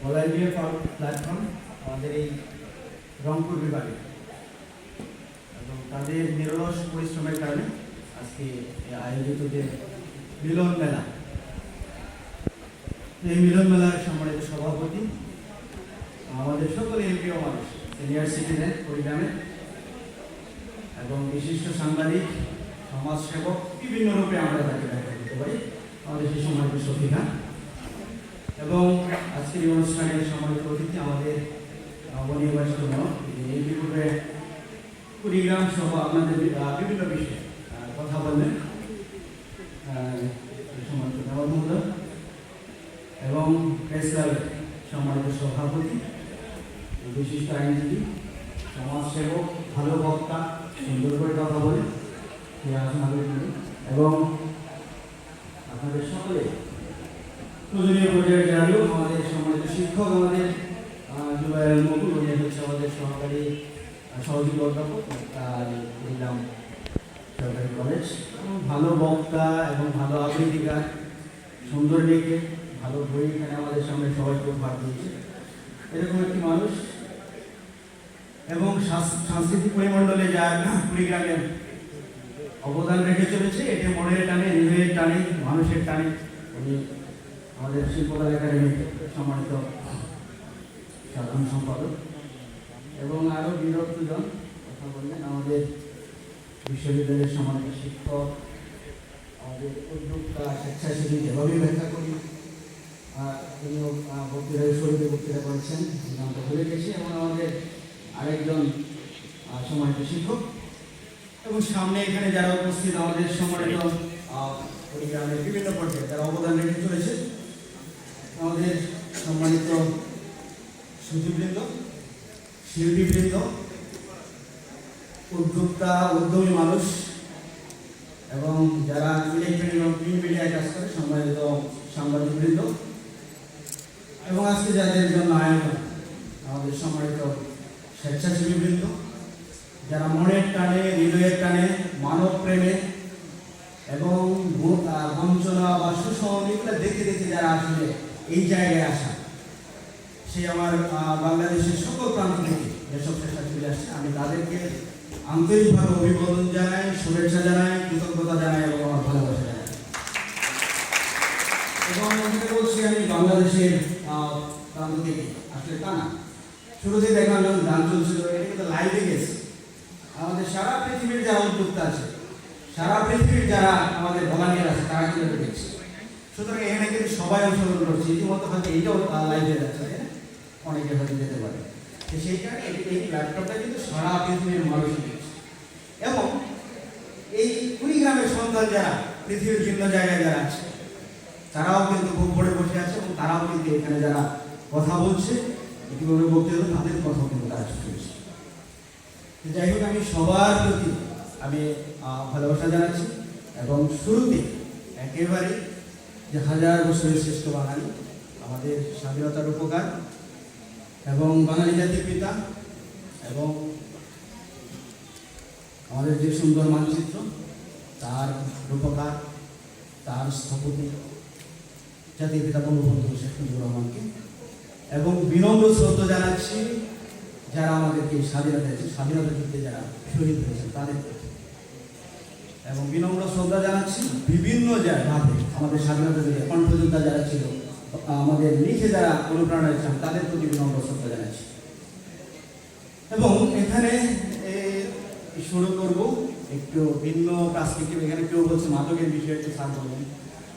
Volunteer platform আমাদের এই রংপুর বিভাগে, এবং তাদের নিরলস পরিশ্রমের কারণে আজকে আয়োজিত যে মিলন মেলা, এই মিলন মেলার সম্মানিত সভাপতি আমাদের সকলের প্রিয় মানুষ, সিনিয়র সিটিজেন পরিগ্রামের এবং বিশিষ্ট সাংবাদিক, সমাজসেবক, বিভিন্ন রূপে আমরা তাকে ব্যাখ্যা করতে পারি, আমাদের সেই সম্মানিত শফিকা, এবং আজকের এই অনুষ্ঠানের সম্মানিত অতিথি আমাদের নবনির্বাচিত এমপি পূর্বে কুড়িগ্রাম সহ আপনাদের বিভিন্ন বিষয়ে কথা বললেন সম্মানিত নবাব মহোদয় এবং প্রেস ক্লাবের সম্মানিত সভাপতি, বিশিষ্ট আইনজীবী, সমাজসেবক, ভালো বক্তা, সুন্দর করে কথা বলে এবং আপনাদের সকলে প্রয়োজনীয় পর্যায়ে জানালেও আমাদের সম্মানিত শিক্ষক, আমাদের জুবাইর মকুল হচ্ছে আমাদের সহকারী সহযোগী অধ্যাপক কুড়িগ্রাম সরকারি কলেজ, ভালো বক্তা এবং ভালো আবৃত্তিকার, সুন্দর লেখে, ভালো বই এখানে আমাদের সামনে সবাইকে উপহার দিয়েছে, এরকম একটি মানুষ এবং সাংস্কৃতিক পরিমণ্ডলে যার কুড়িগ্রামের অবদান রেখে চলেছে, এটি মনের টানে, হৃদয়ের টানে, মানুষের টানে। উনি আমাদের শিল্পকলা একাডেমির সম্মানিত সাধারণ সম্পাদক এবং আরও বিরক্তজন কথা বললেন, আমাদের বিশ্ববিদ্যালয়ের সম্মানিত শিক্ষক, আমাদের উদ্যোক্তা, স্বেচ্ছাসেবী, যেভাবেই ব্যাখ্যা করি তিনিও বক্তৃতায় শরীরে বক্তৃতা করেছেন, নামটা ভুলে গেছি, এবং আমাদের আরেকজন সম্মানিত শিক্ষক এবং সামনে এখানে যারা উপস্থিত আমাদের সম্মানিত পরিগ্রামের বিভিন্ন পর্যায়ে যারা অবদান রেখে চলেছে, আমাদের সম্মানিত সচিববৃন্দ, শিল্পীবৃন্দ, উদ্যোক্তা, উদ্যমী মানুষ এবং যারা ইলেকট্রনিক এবং প্রিন্ট মিডিয়ায় কাজ করে সম্মানিত সাংবাদিকবৃন্দ এবং আজকে যাদের জন্য আয়োজন আমাদের সম্মানিত স্বেচ্ছাসেবীবৃন্দ, যারা মনের টানে, হৃদয়ের টানে, মানব প্রেমে এবং বঞ্চনা বা সুসংগীগুলো দেখে দেখে যারা আসলে এই জায়গায় আসা, সেই আমার বাংলাদেশের সকল প্রান্ত থেকে যেসব স্বেচ্ছাসেবী আসছে, আমি তাদেরকে আন্তরিকভাবে অভিবাদন জানাই, শুভেচ্ছা জানাই, কৃতজ্ঞতা জানাই এবং আমার ভালোবাসা জানাই। এবং বলছি আমি বাংলাদেশের প্রান্ত থেকে আসলে তা না, শুরুতে দেখলাম যখন গান চলছিল, এটা কিন্তু লাইভে গেছে, আমাদের সারা পৃথিবীর যারা উদ্যোক্তা আছে, সারা পৃথিবীর যারা আমাদের ভলান্টিয়ার আছে, তারা কিন্তু দেখছে। সুতরাং এখানে কিন্তু সবাই অংশগ্রহণ করছে, ইতিমধ্যে হয়তো এইটাও লাইভে যাচ্ছে, অনেকে হয়তো যেতে পারে, সেই কারণে এই প্ল্যাটফর্মটা কিন্তু সারা পৃথিবীর মানুষ দেখছে। এবং এই কুড়িগ্রামের সন্তান যারা পৃথিবীর ভিন্ন জায়গায় যারা আছে, তারাও কিন্তু বুক ভরে বসে আছে এবং তারাও কিন্তু এখানে যারা কথা বলছে, ইতিমধ্যে বলতে হবে তাদের কথাও কিন্তু তারা শুনছে। যাই হোক, আমি সবার প্রতি আমি ভালোবাসা জানাচ্ছি এবং শুরুতে একেবারে যে 1000 বছরের শ্রেষ্ঠ বাঙালি, আমাদের স্বাধীনতার উপকার এবং বাঙালি জাতির পিতা এবং আমাদের যে সুন্দর মানচিত্র, তার রূপকার, তার স্থপতি জাতির পিতা বঙ্গবন্ধু শেখ মুজিবুর রহমানকে, এবং বিনম্র শ্রদ্ধা জানাচ্ছি যারা আমাদেরকে স্বাধীনতা যুদ্ধে যারা শহীদ হয়েছেন তাদের, এবং বিনম্র শ্রদ্ধা জানাচ্ছি বিভিন্ন জায়গায় আমাদের স্বাধীনতা যুদ্ধে কণ্ঠযোদ্ধা যারা ছিল, আমাদের লিখে যারা অনুপ্রেরণা দিয়েছেন তাদের প্রতি বিনম্র শ্রদ্ধা জানাচ্ছি। এবং এখানে শুরু করব একটু ভিন্ন পার্সপেক্টিভ। এখানে কেউ বলছে মাদকের বিষয়ে একটু স্যার বলেন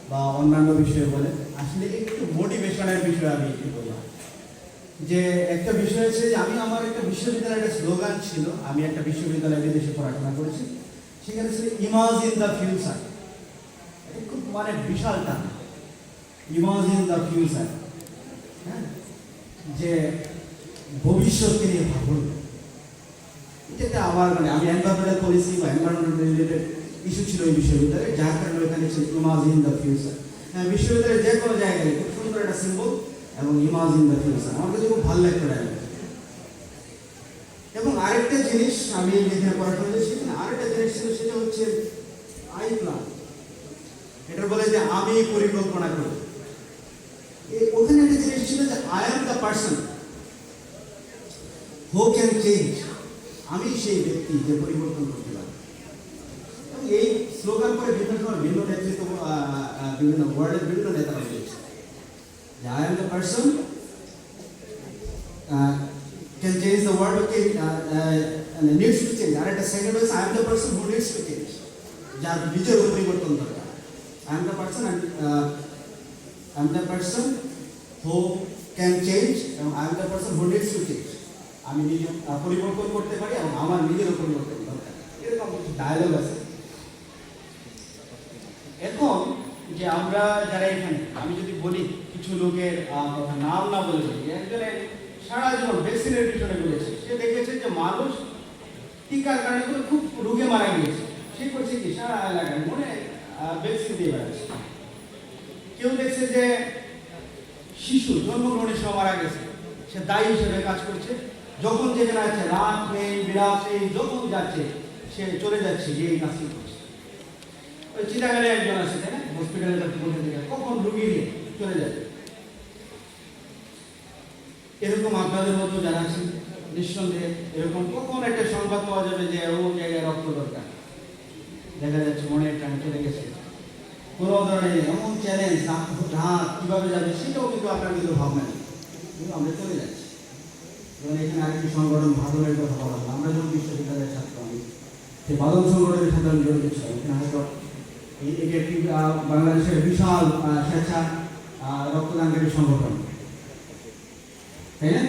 বা অন্যান্য বিষয়ে বলেন, আসলে একটু মোটিভেশনের বিষয়ে আমি একটু বললাম। যে একটা বিষয় হচ্ছে যে আমি আমার একটা বিশ্ববিদ্যালয়ের একটা স্লোগান ছিল, আমি একটা বিশ্ববিদ্যালয়ে বিদেশে পড়াশোনা করেছি, সেখানে ছিল ইমাজিন দ্য ফিউচার। এটা খুব মানে বিশাল টান, ইমাজিন দ্য ফিউচার, হ্যাঁ, যে ভবিষ্যৎকে নিয়ে ভাবুন। এটাতে আমার মানে আমি এনভায়রনমেন্টাল পলিসি বা এনভায়রনমেন্ট রিলেটেড ইস্যু ছিল এই বিশ্ববিদ্যালয়ে, যার কারণে ওখানে ছিল ইমাজিন দ্য ফিউচার। হ্যাঁ, বিশ্ববিদ্যালয়ের যে কোনো জায়গায় খুব সুন্দর একটা সিম্বল এবং ইমাজিন দ্য ফিউচার, আমার কাছে খুব ভালো লাগতো না। এবং আরেকটা জিনিস আমি যেখানে পড়াশোনা করেছি, আরেকটা জিনিস ছিল, সেটা হচ্ছে আই প্ল্যান। এটা বলে যে আমি পরিকল্পনা করি। ওখানে একটা জিনিস ছিল ছিল যে I am the person who can change, আমি সেই ব্যক্তি যে পরিবর্তন করতে পারে। এবং এই স্লোগান করে বিভিন্ন সময় ভিন্ন নেতৃত্ব বিভিন্ন ওয়ার্ল্ডের বিভিন্ন নেতারা বলেছে যে I am the person can change the world, okay needs to change. আর একটা সেকেন্ড হচ্ছে I am the person who needs to change, যার নিজের পরিবর্তন দরকার। I am the person I am the person who can change এবং I am the person who needs to change. আমি নিজে পরিবর্তন করতে পারি এবং আমার নিজেরও পরিবর্তন দরকার। এরকম কিছু ডায়লগ আছে। এখন যে আমরা যারা এখানে, আমি যদি বলি কিছু লোকের কথা নাম না বলে বলি, একজনের সারা জীবন ভ্যাকসিনের পিছনে ঘুরেছে, সে দেখেছে যে মানুষ টিকার কারণে করে খুব রোগে মারা গিয়েছে, সে করছে কি সারা এলাকায় মনে ভ্যাকসিন দিয়ে বেড়াচ্ছে। কেউ দেখছে যে শিশু জন্মগ্রহণের সময় মারা গেছে, সে দায়ী হিসেবে কাজ করছে, যখন যেখানে আছে রাত নেই বিরাট নেই, যখন যাচ্ছে সে চলে যাচ্ছে যে এই কাজটি করছে। ওই চিটাগালে একজন আছে, তাই না, হসপিটালে যাচ্ছে বলতে থেকে কখন রুগী নিয়ে চলে যাবে। এরকম আপনাদের মতো যারা আছেন নিঃসন্দেহে এরকম কখন একটা সংবাদ পাওয়া যাবে যে ও জায়গায় রক্ত দরকার, দেখা যাচ্ছে মনের টান চলে গেছে, কোনো ধরনের এমন চ্যালেঞ্জ রাত কীভাবে যাবে সেটাও কিন্তু আপনার কিন্তু ভাবনা নেই, কিন্তু আমরা চলে যাচ্ছি। যেমন এখানে আরেকটি সংগঠন ভাদনের কথা বলা হলো, আমরা যখন বিশ্ববিদ্যালয়ের ছাত্র, আমি সেই ভাদন সংগঠনের সাথে আমি জড়িত ছিলাম। এখানে হয়তো এটি একটি বাংলাদেশের বিশাল স্বেচ্ছা রক্তদানকারী সংগঠন, তাই না?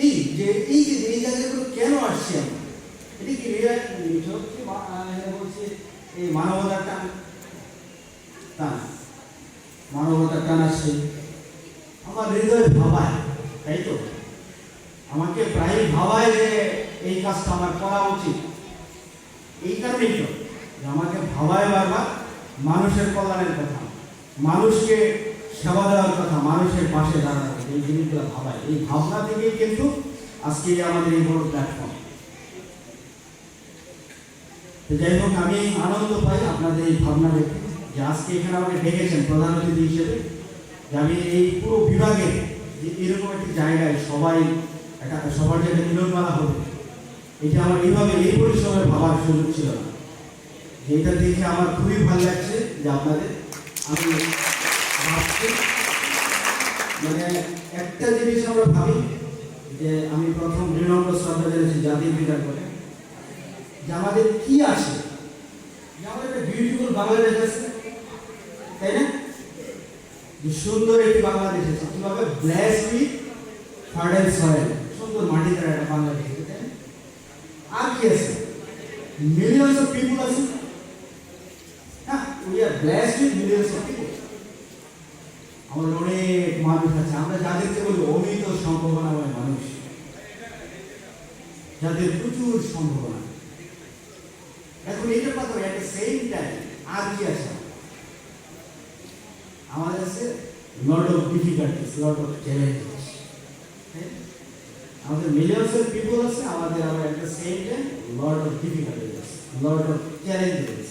এই যে এই জায়গাগুলো কেন আসছি আমরা, এটি কি বলছি এই মানবতার টান? মানবতার টান আসছে আমার হৃদয় ভাবায়, তাই তো আমাকে প্রায় ভাবায় যে এই কাজটা আমার করা উচিত। এই কারণেই তো আমাকে ভাবায় বারবার মানুষের কল্যাণের কথা, মানুষকে সেবা দেওয়ার কথা, মানুষের পাশে দাঁড়ানোর কথা, এই জিনিসগুলো ভাবায়। এই ভাবনা থেকেই কিন্তু আজকে আমাদের এই বড় প্ল্যাটফর্ম। যাই হোক, আমি আনন্দ পাই আপনাদের এই ভাবনা দেখে যে আজকে এখানে আমাকে ডেকেছেন প্রধান অতিথি হিসেবে, যে আমি এই পুরো বিভাগে যে এরকম একটি জায়গায় সবাই সবার জায়গায় মিলনমেলা হবে, এটা আমার এইভাবে এই পরিশ্রমে ভাবার সুযোগ ছিল না। এটা দেখে আমার খুবই ভালো লাগছে যে আপনাদের, আমি ভাবছি মানে একটা জিনিস আমরা ভাবি যে আমি প্রথম বিনম্র শ্রদ্ধা জানিয়েছি জাতির পিতার করে যে আমাদের কি আসে, যে আমাদের একটা বিউটিফুল বাংলাদেশ আছে, তাই না? যে সুন্দর একটি বাংলাদেশ আছে, কিভাবে ব্লেসড উইথ ফার্টাইল সয়েল, সুন্দর মাটি দ্বারা একটা বাংলাদেশ, তাই না? আর কি আছে? মিলিয়নস অফ পিপল আছে, হ্যাঁ, we are blessed with millions of people. আমাদের অনেক মানুষ আছে, আমরা যাদেরকে বলি অমিত সম্ভাবনাময় মানুষ, যাদের প্রচুর সম্ভাবনা। এখন এইটা কথা এট দ্য সেম টাইম আর কি আছে? আমাদের আছে lot of difficulties, lot of challenges. আমাদের মিলিয়নস অফ পিপল আছে, আমাদের আবার at the same time lot of difficulties, lot of challenges.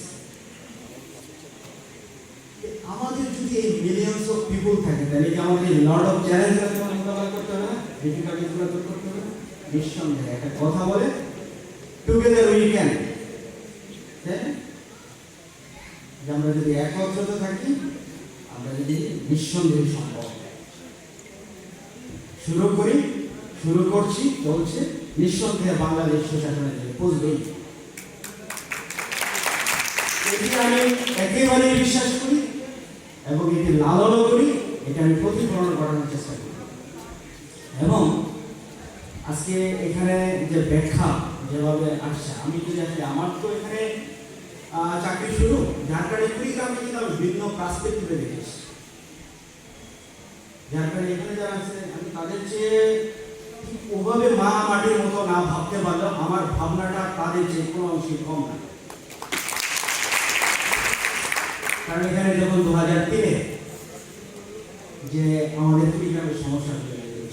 আমাদের যদি এই মিলিয়নস অফ পিপল থাকে তাহলে কি আমাদের লট অফ চ্যালেঞ্জগুলোকে মোকাবেলা করতে হবে না, ডিফিকাল্টিসগুলো করতে হবে না? নিঃসন্দেহে একটা কথা বলে টুগেদার উই ক্যান, তাই না? যে আমরা যদি একত্রিত থাকি, আমরা যদি নিঃসন্দেহে সম্ভব। শুরু করছি, চলছে, নিঃসন্দেহে বাংলাদেশ সুশাসনের দিকে পৌঁছবেই। এটি আমি একেবারেই বিশ্বাস করি এবং এটি লালনও করি, এটা আমি প্রতিফলন করানোর চেষ্টা করি। এবং আজকে এখানে যে ব্যাখ্যা যেভাবে আসছে, আমি যদি আসলে আমার তো এখানে চাকরি শুরু ঝাড়খণ্ডে কুড়িগ্রামে কিন্তু আমি ভিন্ন পার্সপেক্টিভে দেখেছি। ঝাড়খণ্ডে এখানে যারা আছে আমি তাদের চেয়ে ওভাবে মা মাটির মতো না ভাবতে পারলেও আমার ভাবনাটা তাদের চেয়ে কোনো অংশে কম না। কারণ এখানে যখন 2003-এ যে আমাদের কুড়িগ্রামের সমস্যা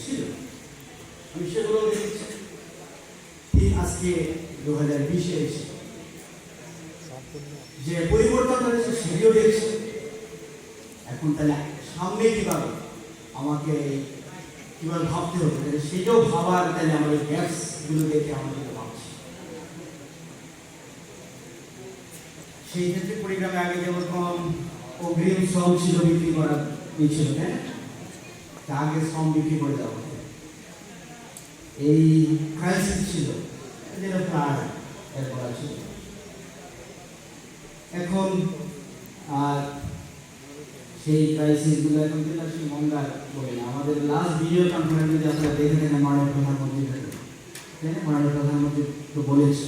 ছিল, আমি সেগুলো দেখেছি। ঠিক আজকে 2020-এ এসে যে পরিবর্তন হয়েছে সেটিও দেখছি। এখন তাহলে সামনে কীভাবে আমাকে কীভাবে ভাবতে হবে, সেটাও ভাবার তাহলে আমাদের গ্যাপসগুলো দেখে আমাদের ভাবছি। সেই ক্ষেত্রে কুড়িগ্রামে আগে যেরকম অগ্রিম শ্রম ছিল বিক্রি করা ছিল, হ্যাঁ, আগে শ্রম বিক্রি করে দেওয়া হতো। এই ক্রাইসিস ছিল যেটা প্রায় এর করা ছিল। এখন সেই ক্রাইসিসগুলো এখন কিন্তু আসলে মঙ্গার বলে না। আমাদের লাস্ট ভিডিও কনফারেন্স যদি আপনারা দেখে থাকেন, মাননীয় প্রধানমন্ত্রী মাননীয় প্রধানমন্ত্রী তো বলেছে।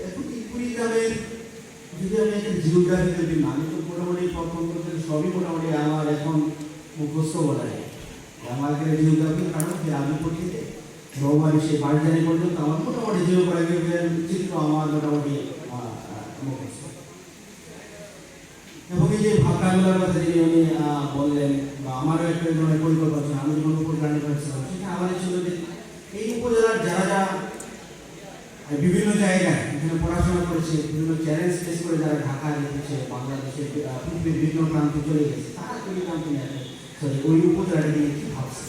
এখন এই কুড়িগ্রামের যদি আমি একটা জিওগ্রাফি যদি আমি তো মোটামুটি প্রথম সবই মোটামুটি আমার এখন মুখস্থ বলা যায়। আমার এখানে জিওগ্রাফি কারণ আলিপুর থেকে রৌমারি সেই বাড়িজানি পর্যন্ত আমার মোটামুটি জিওগ্রাফির চিত্র আমার মোটামুটি মুখস্থ। এবং এই যে ভাবনাগুলোর কথা যিনি উনি বললেন, বা আমারও একটা ধরনের পরিকল্পনা ছিল, আমি যখন উপজেলা করেছিলাম সেখানে আমাদের ছিল যে এই উপজেলার যারা বিভিন্ন জায়গায় এখানে পড়াশোনা করেছে, বিভিন্ন চ্যালেঞ্জ ফেস করে যারা ঢাকা রেখেছে, বাংলাদেশের পৃথিবীর বিভিন্ন প্রান্তে চলে গেছে, তারা কুড়িগ্রামকে নিয়ে আসে ওই উপজেলাটা নিয়ে কি ভাবছে।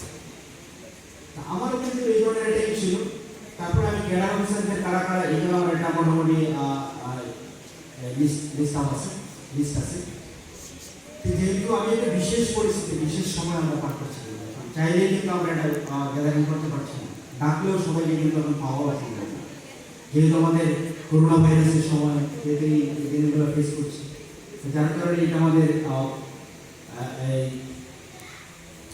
আমারও কিন্তু এই ধরনের এটাই ছিল। তারপরে আমি ক্যাডার অফিসারদের কারা কারা এগুলো আমার একটা মোটামুটি লিস্ট আছে। যেহেতু আমি একটা বিশেষ পরিস্থিতি, বিশেষ সময় আমরা পার করছি, চাইলেই কিন্তু আমরা এটা গ্যাদারিং করতে পারছি না, ডাকলেও সবাইকে কিন্তু এখন পাওয়া অসম্ভব। যেহেতু আমাদের করোনা ভাইরাসের সময় যেহেতু এই দিনগুলো ফেস করছি, যার কারণে এটা আমাদের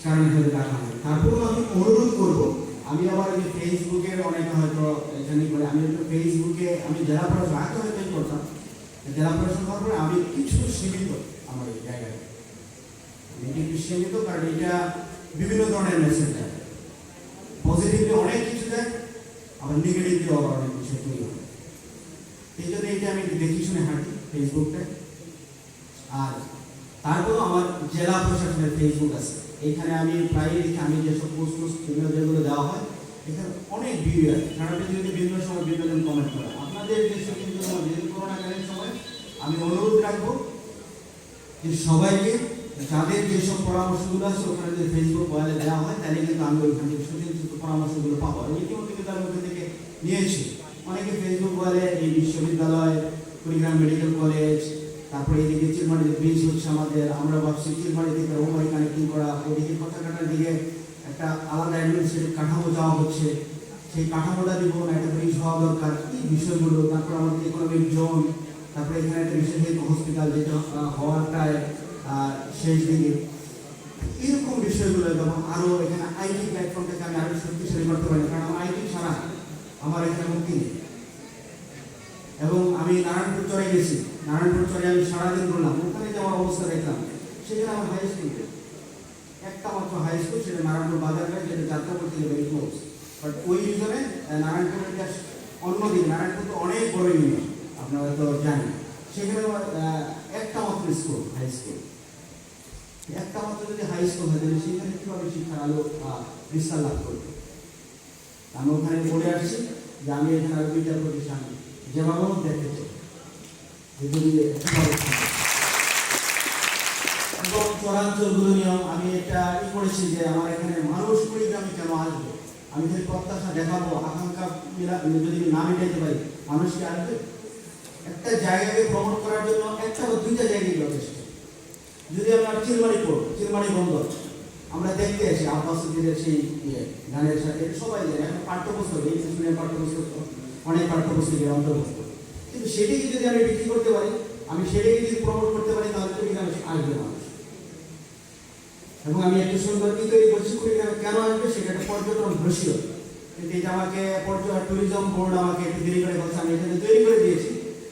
কারণ হিসেবে দেখা হয়। তারপরেও আমি অনুরোধ করবো, আমি আবার যে ফেসবুকের অনেকে হয়তো এখানে করে, আমি একটু ফেসবুকে আমি জেলা প্রশাসন আগে হয়তো করতাম, জেলা প্রশাসন হওয়ার পরে আমি কিছু সীমিত আমার এই জায়গায় একটু সীমিত, কারণ এটা বিভিন্ন ধরনের মেসেজ দেয়, পজিটিভলি অনেক কিছু দেয়, আবার নেগেটিভলি আবার অনেক কিছু তৈরি হয়। এই জন্য এটা আমি দেখি শুনে হাঁটি ফেসবুকটায়। আর তারপরেও আমার জেলা প্রশাসনের ফেসবুক আছে, এইখানে আমি প্রায় দেখি আমি যেসব পোস্ট যেগুলো দেওয়া হয় এখানে অনেক ভিডিও আছে, সারাটা যদি বিভিন্ন সময় বিভিন্ন কমেন্ট করে। আপনাদের দেশে কিন্তু যেহেতু করোনাকালীন সময় আমি অনুরোধ রাখবো যে সবাইকে যাদের যেসব পরামর্শগুলো আছে ওখানে যদি ফেসবুক ওয়ালে দেওয়া হয়, তাহলে কিন্তু আমি ওইখান থেকে সুচিন্তিত পরামর্শগুলো পাবো। আর ইতিমধ্যে কিন্তু আমি ওখান থেকে নিয়েছি। অনেকে ফেসবুক ওয়ালে এই বিশ্ববিদ্যালয়, কুড়িগ্রাম মেডিকেল কলেজ, তারপরে এদিকে চিলমারি ব্রিজ হচ্ছে আমাদের, আমরা ভাবছি চিলমারি থেকে রৌমারি কানেক্টিং করা, ওদিকে কথাকাটার দিকে একটা আলাদা অ্যাডমিনিস্ট্রেটিভ কাঠামো যাওয়া হচ্ছে, সেই কাঠামোটা দিব না, একটা ব্রিজ হওয়া দরকার, এই বিষয়গুলো। তারপর আমাদের ইকোনমিক জোন, তারপরে এখানে একটা বিশেষ হসপিটাল যেটা হওয়ার প্রায় শেষ দিকে, এরকম বিষয়গুলো। এবং আরও এখানে আইটি প্ল্যাটফর্মটাকে আমি আরও শক্তিশালী করতে পারি, কারণ আমার আইটি ছাড়া আমার এখানে মুক্তি নেই। এবং আমি নারায়ণপুর চরে গেছি, নারায়ণপুর চরে আমি সারাদিন ঘুরলাম, ওখানে যে আমার অবস্থা দেখলাম, সেখানে আমার হাই স্কুল একটা মাত্র হাই স্কুল, সেটা নারায়ণপুর বাজার গায়ে, যেটা যাত্রাপুর থেকে ভেরি ক্লোজ। বাট ওই রিজনে নারায়ণপুরের অন্যদিকে, নারায়ণপুর তো অনেক বড় ইউনিয়ন আপনারা তো জানেন, সেখানে একটা মাত্র স্কুল, হাই স্কুল, একটা মাত্র যদি হাই স্কুল হয় তাহলে সেখানে কীভাবে শিক্ষার আলো বিস্তার লাভ করবে। আমি ওখানে বলে আসছি যে আমি এখানে আরো দুইটা প্রতিষ্ঠান যেভাবেও দেখতে চাই, এবং চরাঞ্চলগুলো নিয়েও আমি একটা করেছি যে আমার এখানে মানুষ কুড়িগ্রামে কেন আসবে, আমি যদি প্রত্যাশা দেখাবো, আকাঙ্ক্ষা যদি না মেটাইতে পারি, মানুষকে আসবে। একটা জায়গাকে প্রমোট করার জন্য একটা বা দুইটা জায়গায় যথেষ্ট। যদি আমরা চিলমারি বন্দর আমরা দেখতে আসি, আব্বাস উদ্দিনের সেই গানের সাথে সবাই জানে, এখন পাঠ্যপুস্তক, এই শিশুদের পাঠ্যপুস্তক অনেক পাঠ্যপুস্তকের অন্তর্ভুক্ত, কিন্তু সেটাকে যদি আমি বিক্রি করতে পারি, আমি সেটাকে যদি প্রমোট করতে পারি, তাহলে কুড়িগ্রামে আসবে মানুষ। এবং আমি একটু সুন্দর কি তৈরি করছি, কুড়িগ্রামে কেন আসবে সেটা একটা পর্যটন ব্রোশিওর, কিন্তু এটা আমাকে ট্যুরিজম বোর্ড আমাকে একটু দেরি করে বলছে, আমি এখানে তৈরি করে দিয়েছি,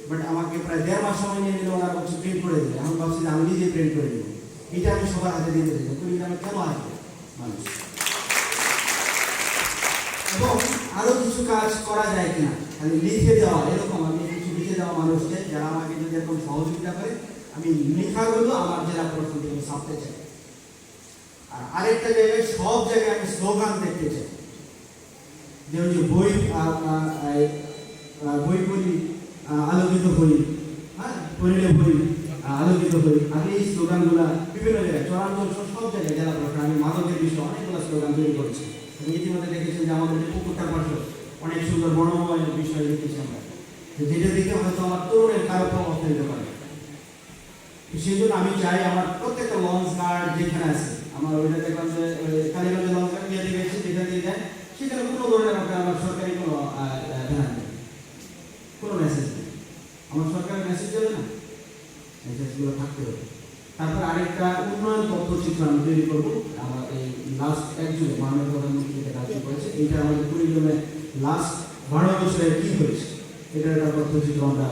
বাট আমাকে প্রায় 1.5 মাস সময় নিয়ে নিল, ওরা বলছে প্রিন্ট করে দিলে। আমি ভাবছি যে আমি নিজে প্রিন্ট করে দেবো, এটা আমি সবার হাতে দিতে চাই, কুড়িগ্রামে কেন আসবে মানুষ। এবং আরো কিছু কাজ করা যায় কিনা, খালি লিখে দেওয়া, এরকম আমি কিছু লিখে দেওয়া মানুষকে, যারা আমাকে যদি এরকম সহযোগিতা করে, আমি লেখাগুলো আমার জেলা প্রশাসন থেকে ছাপতে চাই। আর আরেকটা জায়গায়, সব জায়গায় আমি স্লোগান দেখতে চাই, যে ওই যে বই পড়ি, আলোকিত হই, হ্যাঁ, পড়িলে বই, আলোকিত হই। আমি এই স্লোগানগুলো বিভিন্ন জায়গায় চরাঞ্চল সব জায়গায় জেলা প্রশাসন আমি মাদকের বিষয়ে অনেকগুলো স্লোগান তৈরি করেছি। আপনি ইতিমধ্যে দেখেছেন যে আমাদের যে পুকুরটার পাশে অনেক সুন্দর বর্ণময় বিষয় লিখেছি আমরা, যেটা দেখে হয়তো আমার তরুণের কারো প্রভাব ফেলতে পারে। সেই জন্য আমি চাই আমার প্রত্যেকটা লঞ্চ গার্ড যেখানে আছে, আমার ওইটা দেখলাম যে কালীগঞ্জে লঞ্চ গার্ড নিয়ে গেছি, যেখানে দিয়ে যায় সেখানে কোনো ধরনের আমার সরকারি কোনো ধ্যান নেই, কোনো মেসেজ নেই। আমার সরকারি মেসেজ যাবে না, মেসেজগুলো থাকতে হবে। তারপর আরেকটা উন্নয়ন তথ্যচিত্র আমি তৈরি করবো। আমার এই লাস্ট এক যুগে মাননীয় প্রধানমন্ত্রী যেটা কাজ করেছে, এইটা আমাদের কুড়িগ্রামে লাস্ট 12 বছরে কী হয়েছে এটার একটা তথ্যচিত্র আমরা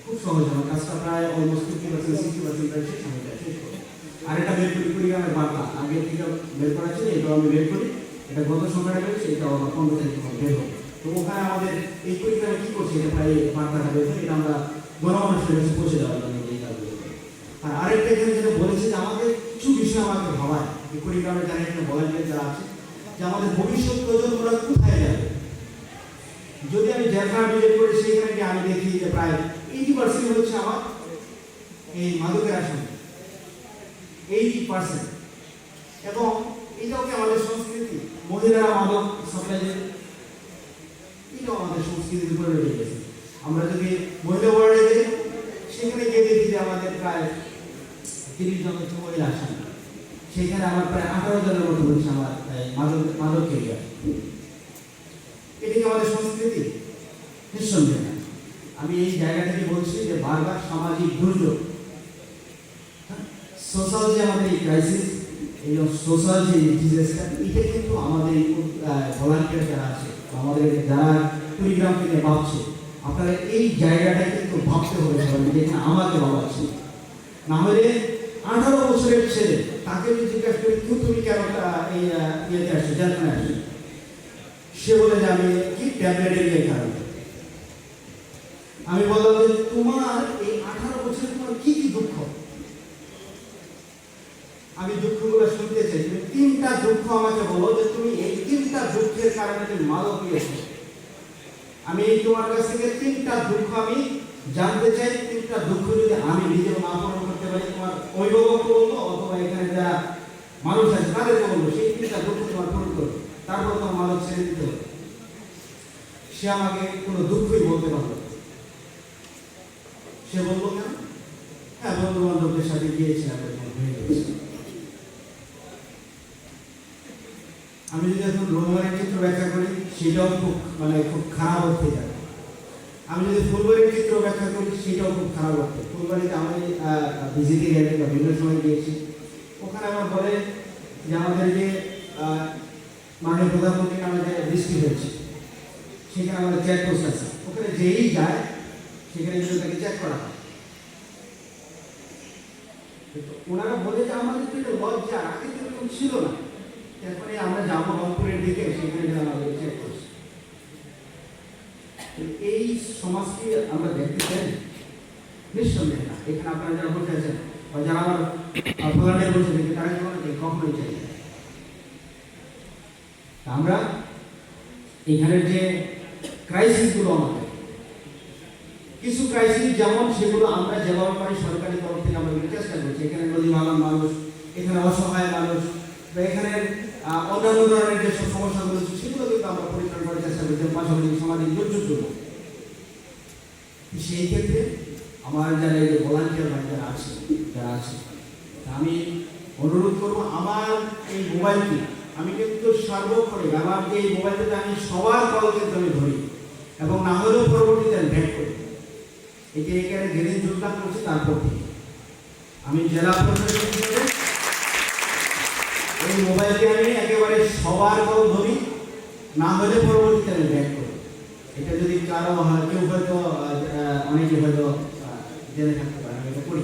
খুব সহজ, আমার কাজটা প্রায় অলমোস্ট 50% 60% প্রায় শেষ হয়ে যায়, শেষ করে আরেকটা বের করি কুড়িগ্রামের বার্তা আগে থেকে বের করা ছিল, এটাও আমি বের করি। এটা গত সরকারে বেরোচ্ছে, এটাও আমার 15 তারিখে বের হবে। তো ওখানে আমাদের এই কুড়িগ্রামে কী করছে এটা প্রায় বার্তাটা বের হয়, এটা আমরা গণমানুষের কাছে পৌঁছে দেওয়ার জন্য এই কাজগুলো করি। আর আরেকটা এখানে যেটা বলেছে যে আমাদের কিছু বিষয় আমাকে ভাবায়, এই কুড়িগ্রামের যারা এখানে ভলান্টিয়ার যারা আছে, যে আমাদের ভবিষ্যৎ প্রজন্মরা কোথায় যাবে। যদি আমি জেলখানা ভিজিট করি সেখানে গিয়ে আমি দেখি যে প্রায় 80% হচ্ছে আমার এই মাদকের আসন, 80%। এবং এটাও কি আমাদের সংস্কৃতি, মহিলারা মাদক সাপ্লাই দেবে, এটাও আমাদের সংস্কৃতির উপরে রয়ে গেছে। আমরা যদি মহিলা ওয়ার্ডে যাই সেখানে গিয়ে দেখি যে আমাদের প্রায় 30 জন হচ্ছে মহিলা আসন, সেখানে আমার প্রায় 18 জনের মতো হচ্ছে আমার মাদক কেরিয়ার। এটা কি আমাদের সংস্কৃতি? নিঃসন্দেহে না। আমি এই জায়গা থেকে বলছি যে বারবার সামাজিক দুর্যোগ, সোশ্যাল যে আমাদের এই ক্রাইসিস, এই সোশ্যাল যে ডিজাস্টার, এটা কিন্তু আমাদের ভলান্টিয়ার যারা আছে, আমাদের যারা কুড়িগ্রাম থেকে ভাবছে, আপনারা এই জায়গাটা কিন্তু ভাবতে হবে যেখানে আমাকে ভাবাচ্ছে। না হলে 18 বছরের ছেলে তাকে যদি জিজ্ঞাসা করি তুমি কেন এই ইয়েতে আসছো, জেলখানায় আসছো, সে বলে যে আমি কি ট্যাবলেটের ইয়ে কারণে। আমি বললাম যে তোমার এই 18 বছরে তোমার কি কি দুঃখ, আমি দুঃখগুলো শুনতে চাই। তুমি 3টা দুঃখ আমাকে বলো যে তুমি এই 3টা দুঃখের কারণে তুমি মাদক নিয়েছো। আমি তোমার কাছ থেকে 3টা দুঃখ আমি জানতে চাই। 3টা দুঃখ যদি আমি নিজেও না পূরণ করতে পারি, তোমার অভিভাবককে বলবো অথবা এখানে যারা মানুষ আছে তাদেরকে বলবো সেই 3টা দুঃখ তোমার পূরণ করবে, তারপর তোমার মাদক ছেড়ে দিতে হবে। সে আমাকে কোনো দুঃখই বলতে পারলো। সে বলবো কেন? হ্যাঁ, বন্ধু বান্ধবদের সাথে গিয়েছিলাম, হয়ে গেছে। আমি যদি এখন রোমানের চিত্র ব্যাখ্যা করি সেটাও খুব খারাপ অর্থে যাবে। আমি যদি ফুলবাড়ির চিত্র ব্যাখ্যা করি সেটাও খুব খারাপ অর্থে। ফুলবাড়িতে আমি ভিজিটে গেলে বা বিভিন্ন সময় গিয়েছি, ওখানে আমার বলে যে আমাদের যে মাননীয় প্রধানমন্ত্রীর নামে যে বৃষ্টি হয়েছে সেখানে আমাদের চেকপোস্ট আছে, ওখানে যেই যায় সেখানে কিন্তু তাকে চেক করা হয়। ওনারা বলে যে আমাদের কিন্তু লজ্জা, আগে কিন্তু ছিল না, এরপরে আমরা যাবো রংপুরের দিকে, সেখানে আমাদের চেক করছি। এই সমাজকে আমরা দেখতে চাই? নিঃসন্দেহে না। এখানে আপনারা যারা বসে আছেন বা যারা আমার ভলান্টিয়ার বসে থাকে তারা কি কখনোই চাই না। আমরা এখানের যে ক্রাইসিসগুলো, আমাদের কিছু ক্রাইসিস যেমন সেগুলো আমরা যেভাবে পারি সরকারি তরফ থেকে আমরা চেষ্টা করছি। এখানে নদী ভাঙার মানুষ, এখানে অসহায় মানুষ বা এখানে অন্যান্য ধরনের যেসব সমস্যাগুলো আছে সেগুলো কিন্তু আমরা পরিত্রাণ করার চেষ্টা করছি, পাশাপাশি সামাজিক দুর্যোগগুলো। সেই ক্ষেত্রে আমার যারা এই যে ভলান্টিয়ার ভাই যারা আছে আমি অনুরোধ করবো, আমার এই মোবাইলটি আমি কিন্তু সর্বক্ষণে আমার এই মোবাইলটাতে আমি সবার কল কিন্তু আমি ধরি এবং না হলেও পরবর্তীতে আমি ব্যাক করি। এখানে যেদিন যোগদান করছি তারপর থেকে আমি জেলা প্রশাসক হিসেবে এই মোবাইলটি আমি একেবারে সবার কল ধরি, না হলে পরবর্তীতে আমি ব্যাক করি। এটা যদি কারো হয়, কেউ হয়তো অনেকে হয়তো জেনে থাকতে পারে, আমি এটা করি।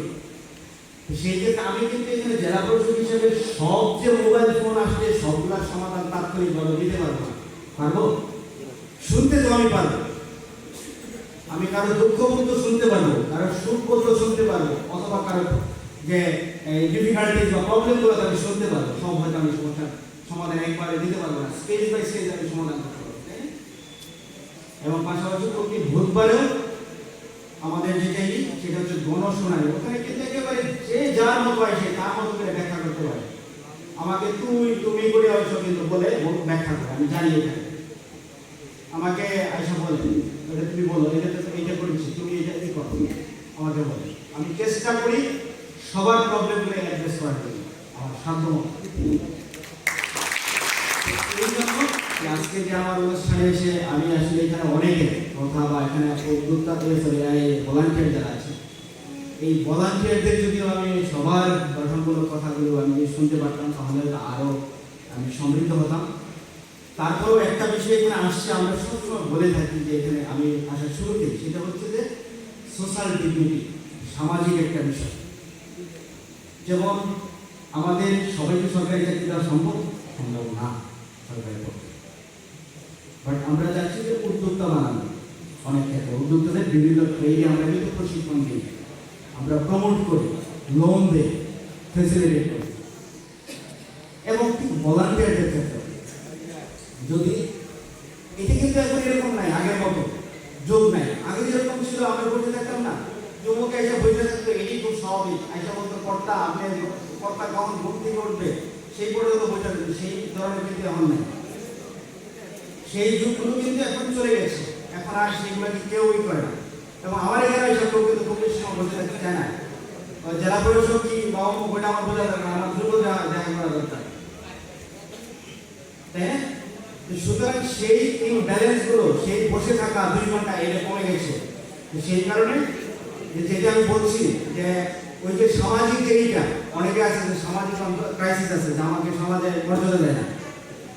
সেই ক্ষেত্রে আমি কিন্তু এখানে জেলা প্রশাসক হিসেবে সব যে মোবাইল ফোন আসছে সবগুলোর সমাধান তাৎক্ষণিকভাবে দিতে পারবো না। পারবো? শুনতে তো আমি পারবো, আমি কারো দুঃখ বলতে শুনতে পারবো, কারো সুখ বলতে শুনতে পারবো, অথবা কারো যে ডিফিকাল্টিজ বা প্রবলেমগুলো আমি শুনতে পারবো। সব হয়তো আমি সমস্যার সমাধান একবারে দিতে পারবো না, স্টেজ বাই স্টেজ আমি সমাধান করতে পারবো। এবং পাশাপাশি প্রতি বুধবারেও আমাদের যেটাই সেটা হচ্ছে গণশুনানি। ওখানে কিন্তু একেবারে যে যার মতো আসে তার মতো করে ব্যাখ্যা করতে পারে। আমাকে তুমি করে হয়তো কিন্তু বলে ব্যাখ্যা করে, আমি জানি এখানে আমাকে আয়সা বলে তুমি বলো এইটা করেছি, তুমি এটা কি করো, আমাকে বলে। আমি চেষ্টা করি সবার প্রবলেমগুলো অ্যাড্রেস করার জন্য আমার সাধ্যমতো। এই জন্য আজকে যে আমার অনুষ্ঠানে এসে আমি আসলে এখানে অনেকে কথা বা এখানে উদ্যোক্তা ভলান্টিয়ার যারা আছে, এই ভলান্টিয়ারদের যদি আমি সবার গঠনমূলক কথাগুলো আমি শুনতে পারতাম তাহলে আরও আমি সমৃদ্ধ হতাম। তারপরেও একটা বিষয় এখানে আসছে, আমরা সবসময় বলে থাকি যে এখানে আমি আসার শুরুতে, সেটা হচ্ছে যে সোশ্যাল ডিগনিটি, সামাজিক একটা বিষয়। যেমন আমাদের সবাইকে সরকারি চাকরি দেওয়া সম্ভব না সরকারের পক্ষে, বাট আমরা চাচ্ছি যে উদ্যোক্তা বানানো। অনেক ক্ষেত্রে উদ্যোক্তাদের বিভিন্ন ট্রেডে আমরা কিন্তু প্রশিক্ষণ দিই, আমরা প্রমোট করি, লোন দিই, ফেসিলিটেট করি। এবং ঠিক ভলান্টিয়ারদের ক্ষেত্রে যদি এটা কিন্তু এখন এরকম নাই, আগের মতো যোগ নাই। আগে যেরকম ছিল আমরা বসে থাকতাম না, যুবকে এসে বসে থাকতো, এটি খুব স্বাভাবিক। আইসা বলতো কর্তা, আপনি কর্তা কখন ঘুম থেকে উঠবে সেই পর্যন্ত বসে থাকবে, সেই ধরনের কিন্তু এখন নাই। সেই যুগগুলো কিন্তু এখন চলে গেছে, এখন আর সেইগুলো কেউই করে না। এবং আমার এখানে এসব লোক কিন্তু খুব বেশি সময় বসে থাকতে চায় না। জেলা পরিষদ কি বাবা বইটা আমার বোঝা দরকার, আমার দ্রুত দেখা করা দরকার, তাই না? সুতরাং সেই ব্যালেন্সগুলো, সেই বসে থাকা 2 ঘন্টা এটা কমে গেছে। সেই কারণে যেটা আমি বলছি যে ওই যে সামাজিক যে এইটা, অনেকে আছে যে সামাজিক ক্রাইসিস আছে, যে আমাকে সমাজে মর্যাদা দেয় না,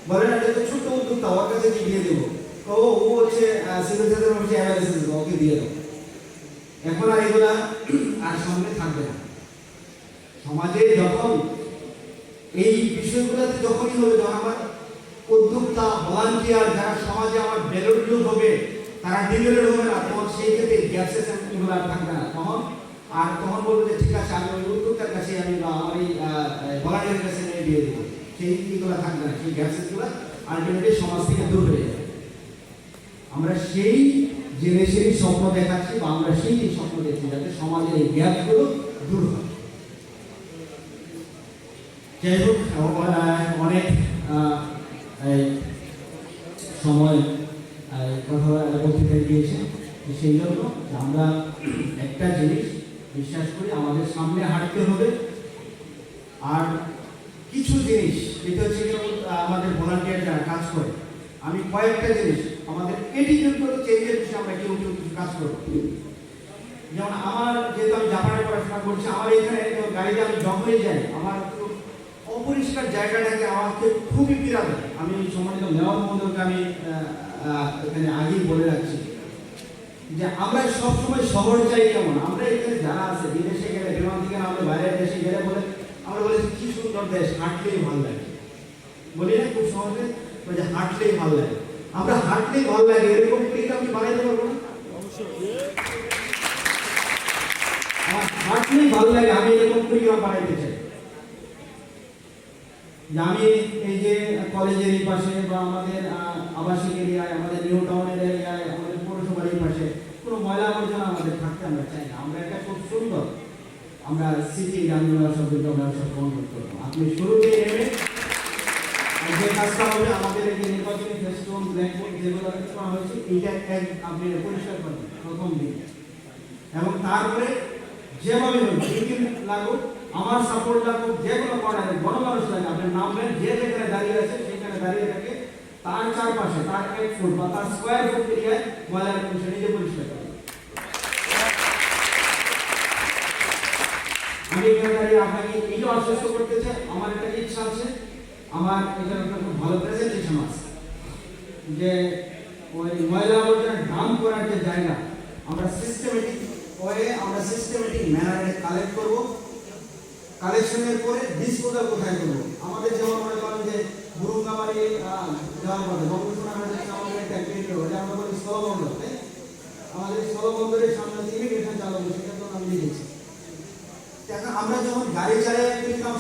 বলে না যে ছোট্ট উদ্যোক্তা ওর কাছে কি দিয়ে দেবো, ও হচ্ছে সিভিল সার্জন অফিসে অ্যানালিসিস ওকে দিয়ে দেবো। এখন আর এগুলা আর সামনে থাকবে না। সমাজে যখন এই বিষয়গুলোতে যখনই হবে, যখন আমার উদ্যোক্তা ভলান্টিয়ার যারা সমাজে আমার বেরোড্লুক হবে, তারা ডিগ্রেড হবে না, তখন সেই ক্ষেত্রে গ্যাসেস এগুলো আর থাকবে না। তখন বলবো যে ঠিক আছে, আমি ওই উদ্যোক্তার কাছে আমি বা আমার এই ভলান্টিয়ারের কাছে নিয়ে দিয়ে দেবো, সেই এগুলো থাকবে না। সেই গ্যাসেসগুলো আলটিমেটলি সমাজ থেকে দূর হয়ে যাবে। আমরা সেই জিনিসেরই স্বপ্ন দেখাচ্ছি, বা আমরা সেই স্বপ্ন দেখছি যাতে সমাজের এই গ্যাপগুলো দূর হয়। যাই হোক, অনেক সময় কথা বলতে গিয়েছে, সেই জন্য আমরা একটা জিনিস বিশ্বাস করি, আমাদের সামনে হাঁটতে হবে। আর কিছু জিনিস যেটা হচ্ছে আমাদের ভলান্টিয়ার যারা কাজ করে, আমি কয়েকটা জিনিস আমাদের এটিটিউডগত চেঞ্জের বিষয়ে আমরা কেউ কিছু কাজ করব। যেমন আমার, যেহেতু আমি জাপানে পড়াশোনা করছি, আমার এখানে গাড়িতে আমি যখনই যাই, আমার অপরিষ্কার জায়গাটাকে আমাকে খুবই পীড়া দেয়। আমি সম্মানিত মেয়র মহোদয়কে আমি এখানে আগেই বলে রাখছি যে আমরা সবসময় শহর চাই কেমন, আমরা এখানে যারা আছে বিদেশে গেলে, বিমান থেকে আমাদের বাইরের দেশে গেলে বলে, আমরা বলেছি কি সুন্দর দেশ, হাঁটলেই ভালো লাগে, বলি না খুব সহজে, যে হাঁটলেই ভালো লাগে। আমরা হাঁটলেই ভালো লাগে এরকম করে আমি বানাইতে পারবো না? আমার হাঁটলেই ভালো লাগে, আমি এরকম কুড়িগ্রাম বানাইতে চাই। যে আমি এই যে কলেজের এই পাশে বা আমাদের আবাসিক এরিয়ায়, আমাদের নিউ টাউনের এরিয়ায়, আমাদের পৌরসভার এই পাশে কোনো ময়লা আবর্জনা আমাদের থাকতে আমরা চাই না। আমরা একটা খুব সুন্দর আমরা সিটি গ্রামীণ শব্দকে আমরা সব বন্ধ করবো। আপনি শুরুতে নেমে যে কাজটা হবে, আমাদের এই যে নির্বাচনী ফেস্টোন ব্ল্যাকবোর্ড যেগুলো করা হয়েছে, এইটা আপনি পরিষ্কার করবেন প্রথম দিন, এবং তারপরে যেভাবে লাগুক, আমার সাপোর্ট লাগুক, যে কোনো কর্নারে গণমানুষ লাগে, আপনার নামবেন, যে যেখানে দাঁড়িয়ে আছে সেখানে দাঁড়িয়ে থাকে, তার চারপাশে তার 1 ফুট বা তার স্কোয়ার ফুট এরিয়ায় ময়লার পরিষ্কার নিজে পরিষ্কার করবেন। আমি এখানে দাঁড়িয়ে আপনাকে এইটাও আশ্বস্ত করতে চাই, আমার একটা ইচ্ছা আছে, আমার এখানে একটা খুব ভালো প্রেজেন্টেশন আছে, যে ওই ময়লা আবর্জনা ডাম্প করার যে জায়গা, আমরা সিস্টেমেটিক ম্যানারে কালেক্ট করব। কালেকশনের পরে ডিসপোজাল কোথায় করবো? আমাদের যেমন মনে করেন যে বুরুঙ্গামারি যাওয়ার পথে আমাদের একটা আমরা বলি স্থলবন্দর, তাই আমাদের স্থলবন্দরের সামনে ইমিগ্রেশন চালাবো, সেটা তো আমি লিখেছি। এখন আমরা যখন গাড়ি চালিয়ে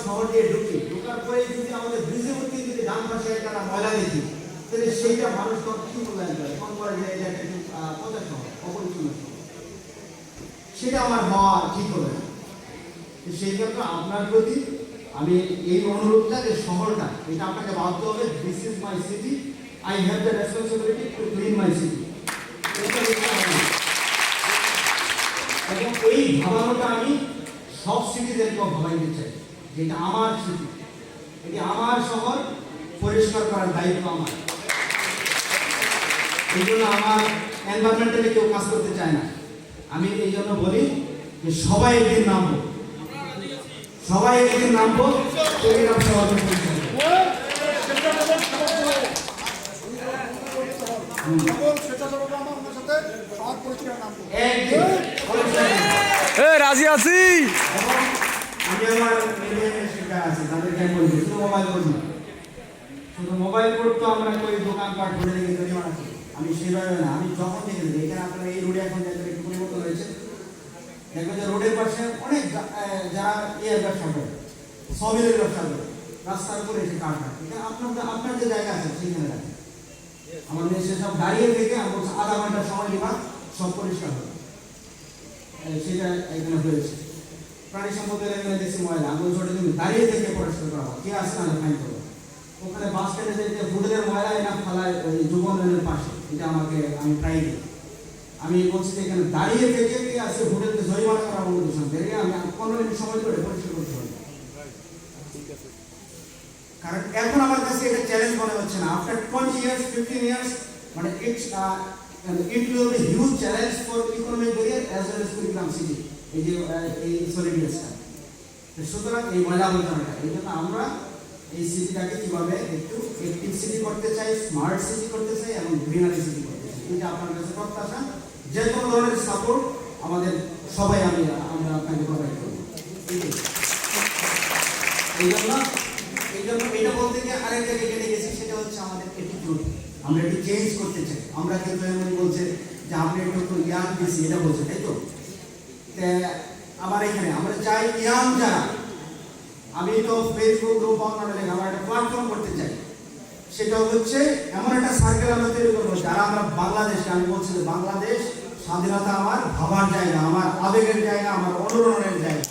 শহর দিয়ে ঢোকার পরে যদি আমাদের ব্রিজের মধ্যে যদি ডান পাশে একটা ময়লা দেখি, তাহলে সেইটা মানুষ তখন কি মূল্যায়ন করে, তখন বলে যে এটা একটু পচা শহর, অপরিচ্ছন্ন শহর। সেটা আমার হওয়া ঠিক হবে না। সেই জন্য আপনার প্রতি আমি এই অনুরোধটা, যে শহরটা এটা আপনাকে ভাবতে হবে, this is my city, I have the responsibility to clean my city. এবং এই ভাবানোটা আমি সব সিটিদেরকে ভাবাইতে চাই, যেটা আমার সিটি, এটি আমার শহর, পরিষ্কার করার দায়িত্ব আমার। এই জন্য আমার এনভায়রনমেন্টালে কেউ কাজ করতে চায় না। আমি এই জন্য বলি যে সবাই একদিন নামবো, সবাই একদিন নামবো, রাজি আছি। আমি আমার আছে তাদেরকে বলছি শুধু মোবাইল কোড না, শুধু মোবাইল কোড তো আমরা কই দোকানপাট ঘুরে দেখে তৈরি বানাচ্ছি, আমি সেভাবে না। আমি যখন থেকে এখানে আপনারা এই রোডে এখন যাদের একটু পরিবর্তন হয়েছে, দেখবেন যে রোডের পাশে অনেক যারা ব্যবসা করে, সবিলের ব্যবসা করে, রাস্তার উপরে এসে কাঠ কাটে, এখানে আপনার যে জায়গা আছে সেখানে রাখে। আমাদের সেসব দাঁড়িয়ে থেকে আমরা আধা ঘন্টা সময় দিবা, সব পরিষ্কার হবে। সেটা এখানে হয়েছে। প্রাণী সম্পদের এখানে দেখছি ময়লা, আমি ছোট দিন দাঁড়িয়ে থেকে পরিষ্কার করা হয়, কে আসে না ফাইন করবো। ওখানে বাস স্ট্যান্ডে যে হোটেলের ময়লা এনে ফেলায় ওই যুব উন্নয়নের পাশে, এটা আমি প্রায় দিই। আমি বলছি যে এখানে দাঁড়িয়ে থেকে কে আসে হোটেলকে জরিমানা করা বলতে দেখে আমি 15 মিনিট সময় ধরে পরিষ্কার করতে হবে। কারণ এখন আমার কাছে এটা চ্যালেঞ্জ মনে হচ্ছে না। আফটার 20 years 15 years মানে it will be huge challenge for economic barrier as well as Kurigram city, এই যে এই সলিডিয়াসটা। সুতরাং এই ময়লা আবর্জনাটা, এই জন্য আমরা এই সিটিটাকে কিভাবে একটু অ্যাক্টিভ সিটি করতে চাই, স্মার্ট সিটি করতে চাই এবং গ্রিনারি সিটি করতে চাই। এটা আপনার কাছে প্রত্যাশা, যে কোনো ধরনের সাপোর্ট আমাদের সবাই আমরা আপনাকে প্রোভাইড করবো। এই জন্য এটা বলতে গিয়ে আরেক জায়গায় কেটে গেছি, সেটা হচ্ছে আমাদের অ্যাটিটিউড। আমরা একটু চেঞ্জ করতে চাই। আমরা কিন্তু এমন বলছে যে আপনি একটু ইয়াং বেশি, এটা বলছে, তাই তো? আমার এখানে আমরা চাই ইয়াং যারা, আমি তো ফেসবুক গ্রুপ আমরা একটা প্ল্যাটফর্ম করতে চাই। সেটা হচ্ছে এমন একটা সার্কেল আমরা তৈরি করবো যারা আমরা বাংলাদেশকে, আমি বলছি যে বাংলাদেশ স্বাধীনতা আমার ভাবার জায়গা, আমার আবেগের জায়গা, আমার অনুরণনের জায়গা।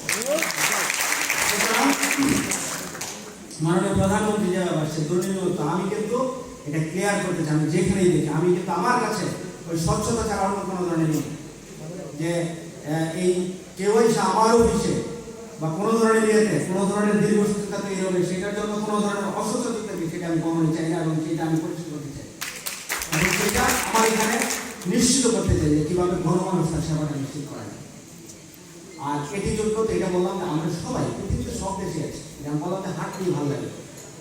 মাননীয় প্রধানমন্ত্রী যে সে দুর্নীতি, আমি কিন্তু এটা ক্লিয়ার করতে চাই। আমি যেখানেই দেখি, আমি কিন্তু আমার কাছে ওই স্বচ্ছতা ছাড়া অন্য কোনো ধরনের নেই যে এই কেউ এসে আমার অফিসে বা কোনো ধরনের ইয়েতে কোনো ধরনের দীর্ঘসূত্রতা তৈরি হবে, সেটার জন্য কোনো ধরনের অসচেতন থাকবে, সেটা আমি কখনোই চাই না এবং সেটা আমি পরিষ্কার করতে চাই। এবং সেটা আমার এখানে নিশ্চিত করতে চাই যে কীভাবে গণমানুষের সেবাটা নিশ্চিত করা যায়। আর এটি জন্য তো এটা বললাম যে আমরা সবাই পৃথিবীতে সব দেশে আছি, যেমন বললাম যে হাঁটতেই ভালো লাগে।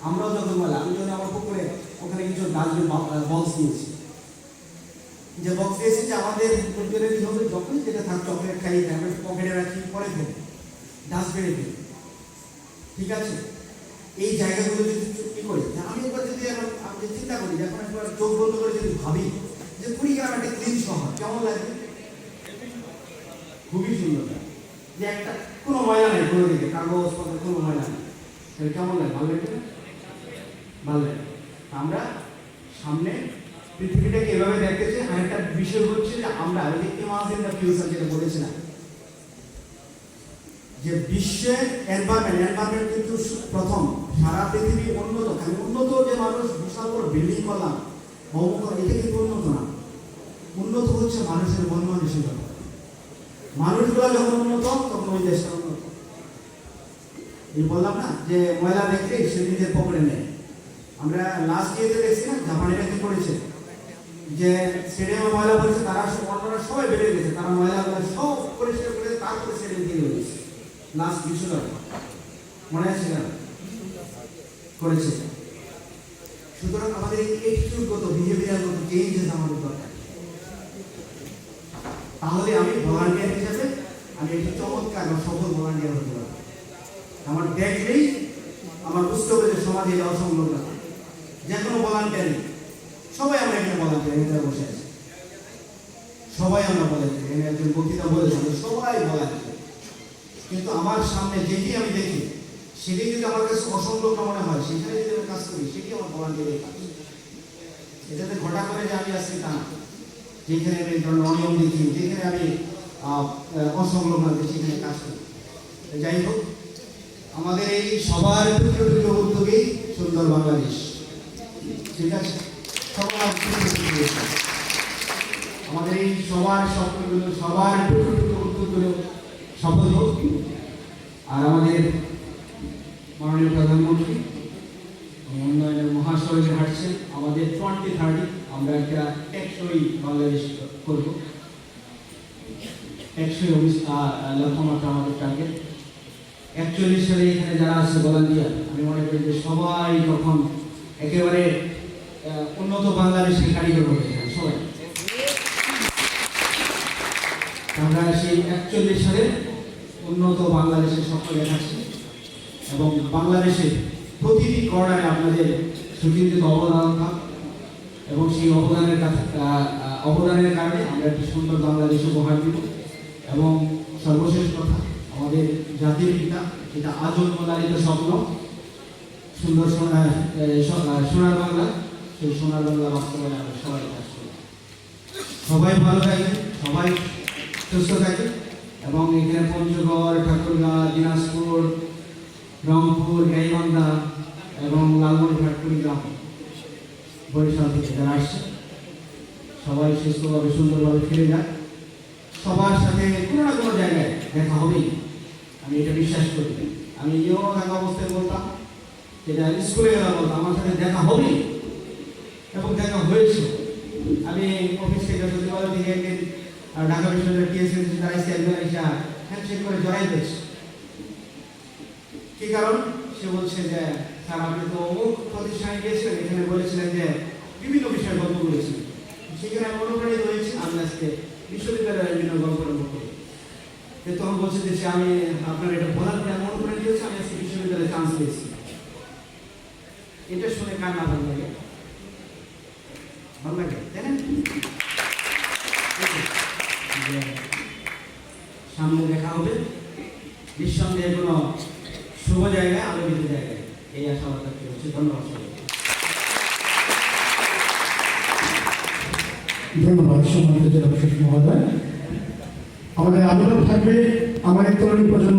আমরাও যখন বললাম, আমি যখন আমার পুকুরে ওখানে কিছু ডাস্টবিন বক্স দিয়েছি, যে বক্স দিয়েছি যে আমাদের পরিবারের কি হবে, যখনই যেটা থাক চকলেট খাই, ট্যাবলেট পকেটে রাখি, পরে ফেলি, ডাস্টবিনে ফেলি, ঠিক আছে? এই জায়গাগুলো যদি কি করি, আমি একবার যদি আমি চিন্তা করি, যখন একবার চোখ বন্ধ করে যদি ভাবি যে কুড়িগ্রাম একটা ক্লিন শহর, কেমন লাগবে? খুবই সুন্দর, যে একটা কোনো ময়লা নেই, কোনো দিকে কাগজপত্র কোনো ময়লা নেই, কেমন লাগে? ভালো লাগে না? ভালো লাগে। আমরা সামনে পৃথিবীটাকে এভাবে দেখতে চাই। আর একটা বিষয় হচ্ছে যে আমরা ইমাজিন দ্য ফিউচার যেটা বলেছিলাম, যে বিশ্বের এনভায়রনমেন্ট কিন্তু প্রথম সারা পৃথিবী উন্নত, খালি উন্নত যে মানুষ বিশাল বড় বিল্ডিং করলাম, বহুমুখর, এটা কিন্তু উন্নত না। উন্নত হচ্ছে মানুষের মন মানসিকতা। মানুষগুলো যখন উন্নত তখন ওই দেশটা উন্নত। এই বললাম না যে ময়লা দেখলে সে নিজের পকেটে নেয়। আমরা লাস্ট ইয়েতে দেখছি না, জাপানিরা কি করেছে, যে স্টেডিয়ামে ময়লা পড়েছে, তারা অন্যরা সবাই বেড়ে গেছে, তারা ময়লাগুলো সব পরিষ্কার করে তারপরে স্টেডিয়াম দিয়ে রয়েছে। লাস্ট বিশ্বকাপ মনে আছে না, করেছে। সুতরাং আমাদের এই অ্যাটিটিউডগত বিহেভিয়ারগত চেঞ্জেস আমাদের দরকার। তাহলে আমি ভলান্টিয়ার হিসেবে আমি একটি চমৎকার বা সফল ভলান্টিয়ার হতে পারবো। আমার দেখলেই আমার বুঝতে হবে যে সমাজে এটা অসম্ভব না। যে কোনো ভলান্টিয়ার, সবাই আমরা এখানে ভলান্টিয়ার এখানে বসে আছি, সবাই আমরা ভলান্টিয়ার। এখানে একজন বক্তৃতা বলেছেন সবাই ভলান্টিয়ার, কিন্তু আমার সামনে যেটি আমি দেখি সেটি যদি আমার কাছে অসম্ভব মনে হয়, সেখানে যদি আমি কাজ করি, সেটি আমার ভলান্টিয়ারের কাজ। এটাতে ঘটা করে যে আমি আজকে তা না, যেখানে আমি অনিয়ম দেখি, যেখানে আমি অসংলগ্ন আছে সেখানে কাজ করে। যাই হোক, আমাদের এই সবার টুকরো উদ্যোগেই সুন্দর বাংলাদেশ, ঠিক আছে? সবার আমাদের এই সবার স্বপ্নগুলো, সবার টুকরো উদ্যোগগুলো সফল হোক। আর আমাদের মাননীয় প্রধানমন্ত্রী উন্নয়নের মহাসড়কে হাঁটছেন, আমাদের 2030 আমরা একটা টেকসই বাংলাদেশ করব। টেকসই লক্ষ্যমাত্রা আমাদের টার্গেট। 41 সালে এখানে যারা আছে ভলান্টিয়ার, আমি মনে করি যে সবাই তখন একেবারে উন্নত বাংলাদেশের কারিগর হবে এখানে সবাই। আমরা সেই 41 সালে উন্নত বাংলাদেশের স্বপ্ন দেখাচ্ছি এবং বাংলাদেশের প্রতিটি কর্নারে আপনাদের সুচিন্তিত অবদান থাক এবং সেই অবদানের কারণে আমরা একটি সুন্দর বাংলাদেশ উপহার দিব। এবং সর্বশেষ কথা, আমাদের জাতির পিতা যেটা আজন্ম লালিত স্বপ্ন, সুন্দর সোনার বাংলা, সেই সোনার বাংলা বাস্তবায়নে আমরা সবাই কাজ করি। সবাই ভালো থাকে, সবাই সুস্থ থাকে এবং এখানে পঞ্চগড়, ঠাকুরগাঁ, দিনাজপুর, রংপুর, গাইবান্ধা এবং লালমনিরহাট, কুড়িগ্রাম, বরিশাল থেকে যারা আসছে সবাই সুস্থভাবে সুন্দরভাবে ফিরে যায়। সবার সাথে কোনো না কোনো জায়গায় দেখা হবেই, আমি এটা বিশ্বাস করি। আমি এও থাকা অবস্থায় বলতাম, যেটা স্কুলে গেলা বলতাম, আমার সাথে দেখা হবেই এবং দেখা হয়েছে। আমি অফিস থেকে সচিবালয় থেকে একদিন ঢাকা বিশ্ববিদ্যালয়ের টিএসসি দাঁড়াইছি, একজন এসে হ্যান্ডশেক করে জড়াই দিয়েছে। কি কারণ? সে বলছে যে স্যার আপনি তো অমুক প্রতিষ্ঠানে গিয়েছিলেন, এখানে বলেছিলেন যে বিভিন্ন বিষয়ে গল্প করেছিলেন, সেখানে আমি অনুপ্রাণিত হয়েছি, আমি আজকে বিশ্ববিদ্যালয়ের বিভিন্ন গল্প করি। তখন বলছে যে আমি আপনার এটা বলার পরে আমি অনুপ্রাণিত হয়েছি, আমি আজকে বিশ্ববিদ্যালয়ে চান্স পেয়েছি। এটা শুনে কার না ভালো লাগে? ভালো লাগে, তাই না? সামনে দেখা হবে নিঃসন্দেহে কোনো শুভ জায়গায়, আলোকিত জায়গায়, এই আশাবাদ ব্যক্ত করছি। ধন্যবাদ। ধন্যবাদ সম্মানিত জেলা প্রশাসক মহোদয়। আমাদের আন্দোলন থাকবে আমাদের তরুণ প্রজন্ম